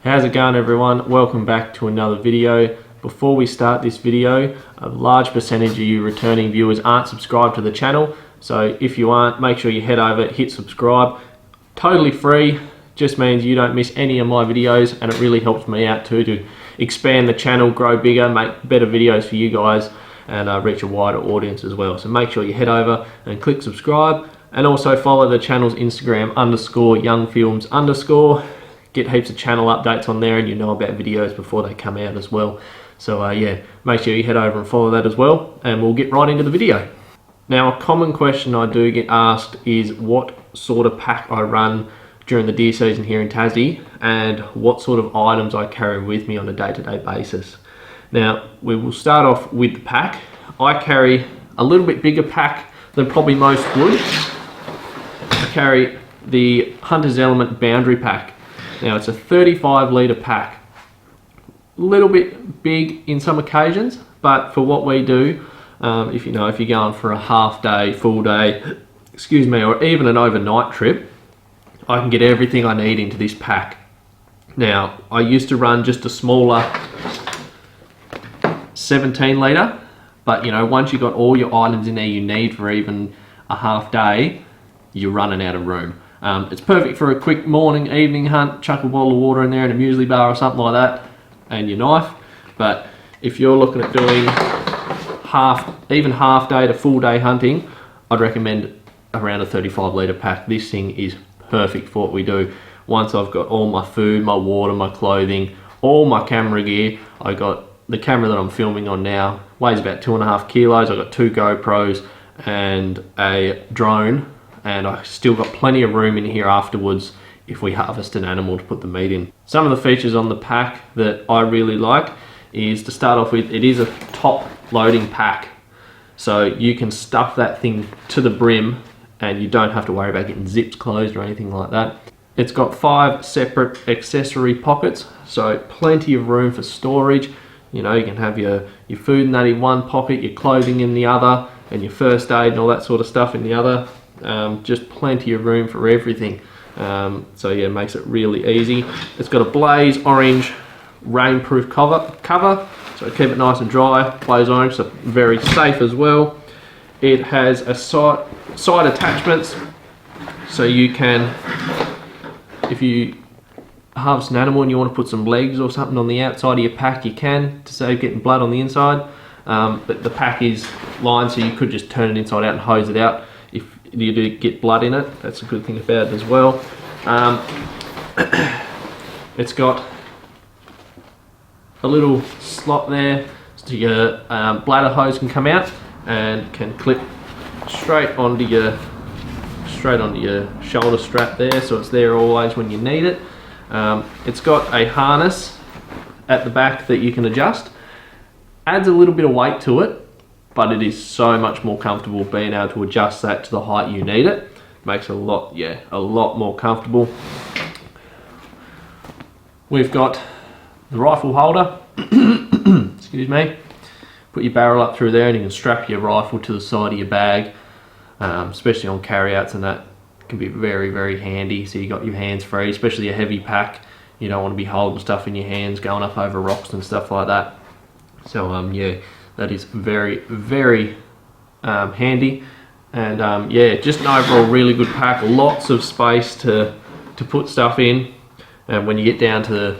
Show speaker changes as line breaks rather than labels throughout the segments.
How's it going, everyone? Welcome back to another video. Before we start this video, a large percentage of you returning viewers aren't subscribed to the channel, so if you aren't, make sure you head over, hit subscribe. Totally free, just means you don't miss any of my videos, and it really helps me out too to expand the channel, grow bigger, make better videos for you guys, and reach a wider audience as well. So make sure you head over and click subscribe, and also follow the channel's Instagram _Youngfilms_. Get heaps of channel updates on there, and you know about videos before they come out as well. So yeah, make sure you head over and follow that as well, and we'll get right into the video. Now, a common question I do get asked is what sort of pack I run during the deer season here in Tassie, and what sort of items I carry with me on a day-to-day basis. Now, we will start off with the pack. I carry a little bit bigger pack than probably most would. I carry the Hunter's Element Boundary Pack. Now, it's a 35 litre pack. A little bit big in some occasions, but for what we do, if you're going for a half day, full day, or even an overnight trip, I can get everything I need into this pack. Now, I used to run just a smaller 17 litre, but once you've got all your items in there you need for even a half day, you're running out of room. It's perfect for a quick morning, evening hunt, chuck a bottle of water in there and a muesli bar or something like that, and your knife. But if you're looking at doing even half day to full day hunting, I'd recommend around a 35 litre pack. This thing is perfect for what we do. Once I've got all my food, my water, my clothing, all my camera gear, I got the camera that I'm filming on now, weighs about 2.5 kilos. I've got 2 GoPros and a drone, and I still got plenty of room in here afterwards if we harvest an animal to put the meat in. Some of the features on the pack that I really like is, to start off with, it is a top loading pack. So you can stuff that thing to the brim and you don't have to worry about getting zips closed or anything like that. It's got 5 separate accessory pockets, so plenty of room for storage. You can have your food and that in one pocket, your clothing in the other, and your first aid and all that sort of stuff in the other. Just plenty of room for everything. So yeah, it makes it really easy. It's got a blaze orange rainproof cover, so keep it nice and dry. Blaze orange, so very safe as well. It has a side attachments, so you can, if you harvest an animal and you want to put some legs or something on the outside of your pack, you can, to save getting blood on the inside. But the pack is lined, so you could just turn it inside out and hose it out if you do get blood in it. That's a good thing about it as well. It's got a little slot there so your bladder hose can come out and can clip straight onto your shoulder strap there, so it's there always when you need it. It's got a harness at the back that you can adjust. Adds a little bit of weight to it, but it is so much more comfortable being able to adjust that to the height you need it. Makes it a lot more comfortable. We've got the rifle holder. Excuse me. Put your barrel up through there and you can strap your rifle to the side of your bag, especially on carryouts, and that can be very, very handy. So you got your hands free, especially a heavy pack. You don't want to be holding stuff in your hands, going up over rocks and stuff like that. So yeah, that is very, very handy. And yeah, just an overall really good pack. Lots of space to put stuff in. And when you get down to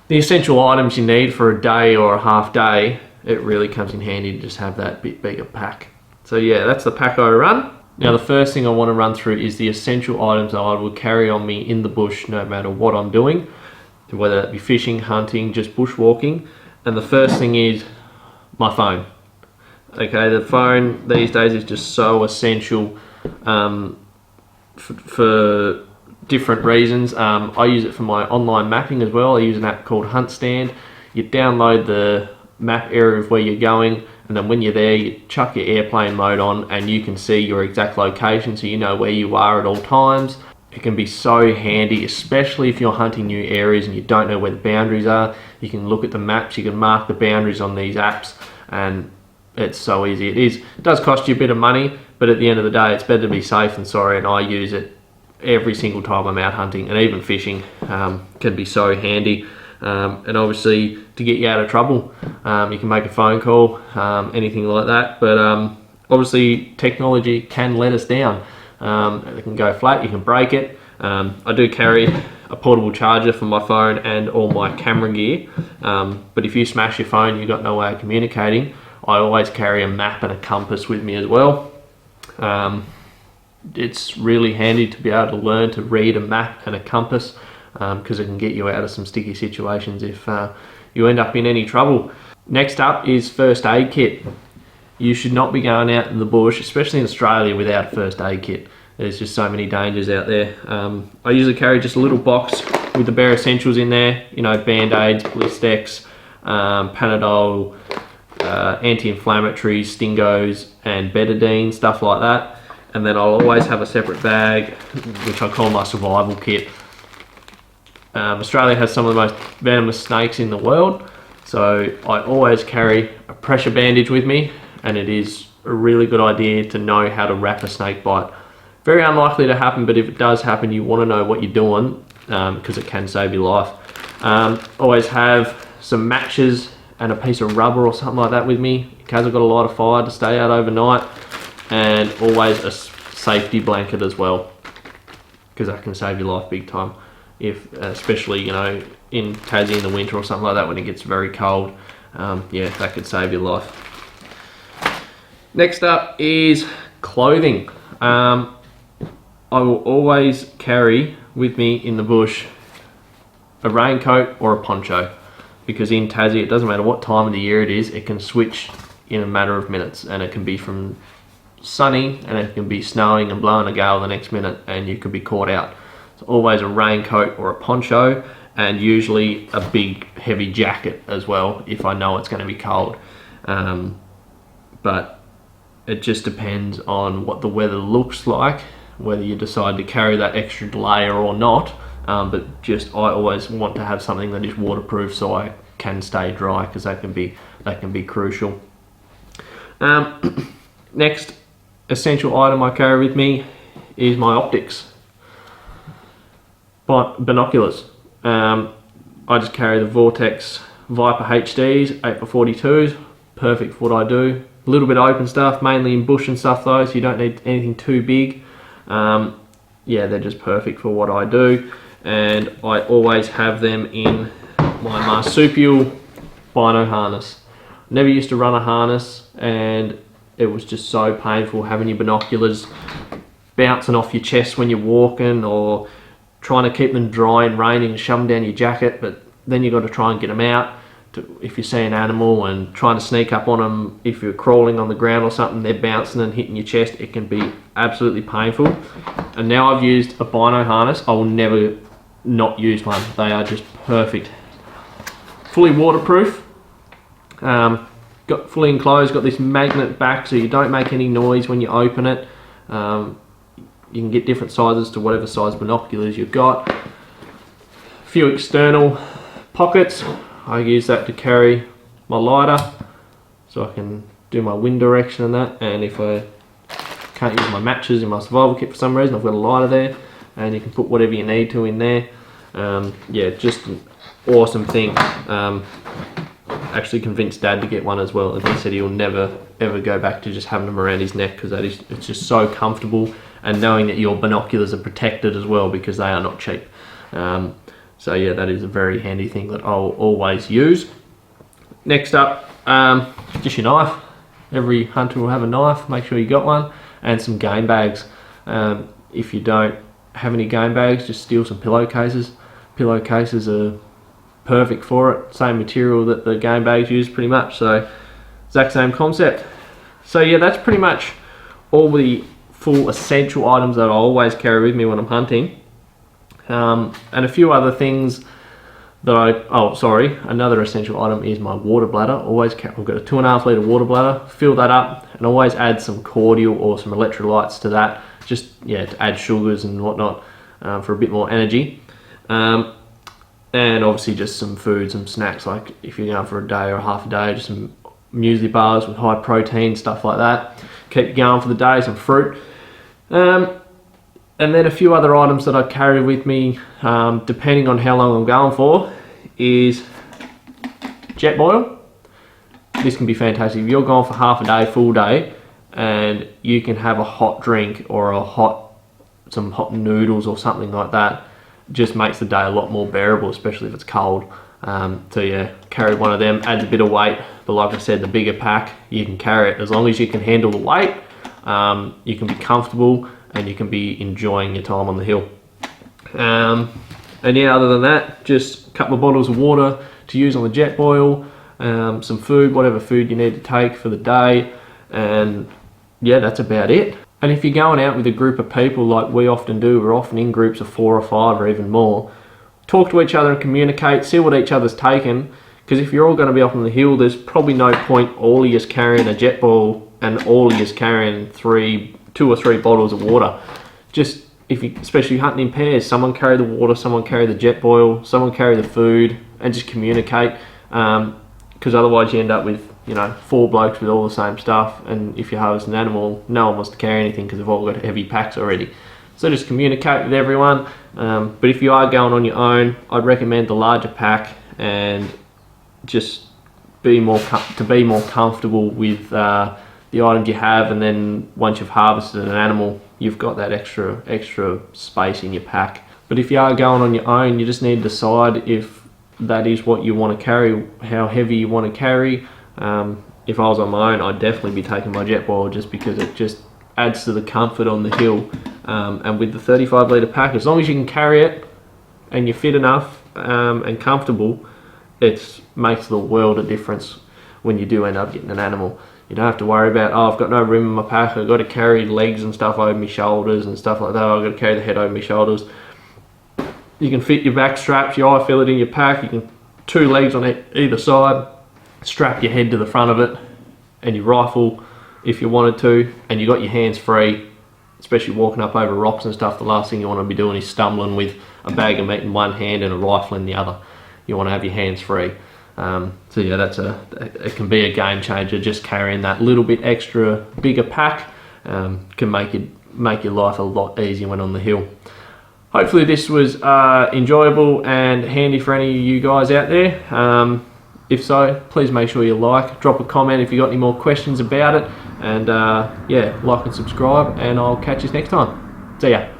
the essential items you need for a day or a half day, it really comes in handy to just have that bit bigger pack. So yeah, that's the pack I run. Now, the first thing I want to run through is the essential items that I will carry on me in the bush no matter what I'm doing, whether that be fishing, hunting, just bushwalking. And the first thing is my phone. Okay, the phone these days is just so essential for different reasons. I use it for my online mapping as well. I use an app called Hunt Stand. You download the map area of where you're going, and then when you're there, you chuck your airplane mode on and you can see your exact location, so you know where you are at all times. It can be so handy, especially if you're hunting new areas and you don't know where the boundaries are. You can look at the maps, you can mark the boundaries on these apps, and it's so easy. It does cost you a bit of money, but at the end of the day, it's better to be safe than sorry, and I use it every single time I'm out hunting, and even fishing can be so handy. And obviously to get you out of trouble, you can make a phone call, anything like that. But obviously technology can let us down. It can go flat, you can break it. I do carry a portable charger for my phone and all my camera gear, but if you smash your phone, you've got no way of communicating. I always carry a map and a compass with me as well. It's really handy to be able to learn to read a map and a compass, because it can get you out of some sticky situations if you end up in any trouble. Next up is first aid kit. You should not be going out in the bush, especially in Australia, without a first aid kit. There's just so many dangers out there. I usually carry just a little box with the bare essentials in there, you know, band-aids, Blistex, Panadol, anti-inflammatories, Stingos and betadine, stuff like that. And then I'll always have a separate bag, which I call my survival kit. Australia has some of the most venomous snakes in the world, so I always carry a pressure bandage with me, and it is a really good idea to know how to wrap a snake bite. Very unlikely to happen, but if it does happen, you want to know what you're doing, because it can save your life. Always have some matches and a piece of rubber or something like that with me, in case I've got a lot of fire to stay out overnight, and always a safety blanket as well, because that can save your life big time. If especially, you know, in Tassie in the winter or something like that, when it gets very cold, yeah, that could save your life. Next up is clothing. I will always carry with me in the bush a raincoat or a poncho, because in Tassie, it doesn't matter what time of the year it is, it can switch in a matter of minutes, and it can be from sunny and it can be snowing and blowing a gale the next minute, and you could be caught out. So always a raincoat or a poncho, and usually a big heavy jacket as well if I know it's going to be cold. But it just depends on what the weather looks like, whether you decide to carry that extra layer or not. But just I always want to have something that is waterproof so I can stay dry, because that can be crucial. Next essential item I carry with me is my optics. Binoculars. I just carry the Vortex Viper HDs, 8x42s, perfect for what I do. A little bit of open stuff, mainly in bush and stuff though, so you don't need anything too big. Yeah, they're just perfect for what I do. And I always have them in my marsupial bino harness. Never used to run a harness, and it was just so painful having your binoculars bouncing off your chest when you're walking, or trying to keep them dry and raining and shove them down your jacket, but then you've got to try and get them out if you see an animal, and trying to sneak up on them if you're crawling on the ground or something, they're bouncing and hitting your chest. It can be absolutely painful. And now I've used a bino harness, I will never not use one. They are just perfect. Fully waterproof, got fully enclosed, got this magnet back so you don't make any noise when you open it. You can get different sizes to whatever size binoculars you've got. A few external pockets. I use that to carry my lighter, so I can do my wind direction and that. And if I can't use my matches in my survival kit for some reason, I've got a lighter there, and you can put whatever you need to in there. Yeah, just an awesome thing. Actually convinced Dad to get one as well, and he said he'll never ever go back to just having them around his neck, because it's just so comfortable, and knowing that your binoculars are protected as well, because they are not cheap. So yeah, that is a very handy thing that I'll always use. Next up, just your knife. Every hunter will have a knife, make sure you got one, and some game bags. If you don't have any game bags, just steal some pillowcases. Pillowcases are perfect for it, same material that the game bags use pretty much, so exact same concept. So yeah, that's pretty much all the full essential items that I always carry with me when I'm hunting. And a few other things that another essential item is my water bladder. I've got a 2.5 litre water bladder, fill that up, and always add some cordial or some electrolytes to that, just yeah, to add sugars and whatnot, for a bit more energy. And obviously just some food, some snacks, like if you're going for a day or half a day, just some muesli bars with high protein, stuff like that. Keep you going for the day, some fruit. And then a few other items that I carry with me, depending on how long I'm going for, is jet boil. This can be fantastic. If you're going for half a day, full day, and you can have a hot drink or some hot noodles or something like that, just makes the day a lot more bearable, especially if it's cold. So yeah, carry one of them, adds a bit of weight, but like I said, the bigger pack, you can carry it as long as you can handle the weight. You can be comfortable and you can be enjoying your time on the hill. And yeah, other than that, just a couple of bottles of water to use on the jet boil, some food, whatever food you need to take for the day, and yeah, that's about it. And if you're going out with a group of people like we often do, we're often in groups of 4 or 5 or even more, talk to each other and communicate, see what each other's taken, because if you're all going to be up on the hill, there's probably no point all of you carrying a jet boil and all of you carrying 2 or 3 bottles of water. Just, especially hunting in pairs, someone carry the water, someone carry the jet boil, someone carry the food, and just communicate, because otherwise you end up with 4 blokes with all the same stuff, and if you harvest an animal, no one wants to carry anything because they've all got heavy packs already. So just communicate with everyone, but if you are going on your own, I'd recommend the larger pack and just be more comfortable with the items you have, and then once you've harvested an animal, you've got that extra space in your pack. But if you are going on your own, you just need to decide if that is what you want to carry, how heavy you want to carry. If I was on my own, I'd definitely be taking my jet boil, just because it just adds to the comfort on the hill. And with the 35 litre pack, as long as you can carry it and you're fit enough and comfortable, it makes the world of difference when you do end up getting an animal. You don't have to worry about, oh, I've got no room in my pack, I've got to carry legs and stuff over my shoulders and stuff like that, I've got to carry the head over my shoulders. You can fit your back straps, your eye fillet in your pack, you can 2 legs on either side, strap your head to the front of it, and your rifle if you wanted to, and you got your hands free, especially walking up over rocks and stuff. The last thing you want to be doing is stumbling with a bag of meat in one hand and a rifle in the other. You want to have your hands free. So yeah, it can be a game changer. Just carrying that little bit extra bigger pack can make your life a lot easier when on the hill. Hopefully this was enjoyable and handy for any of you guys out there. If so, please make sure you drop a comment if you got any more questions about it, and yeah, like and subscribe, and I'll catch you next time. See ya.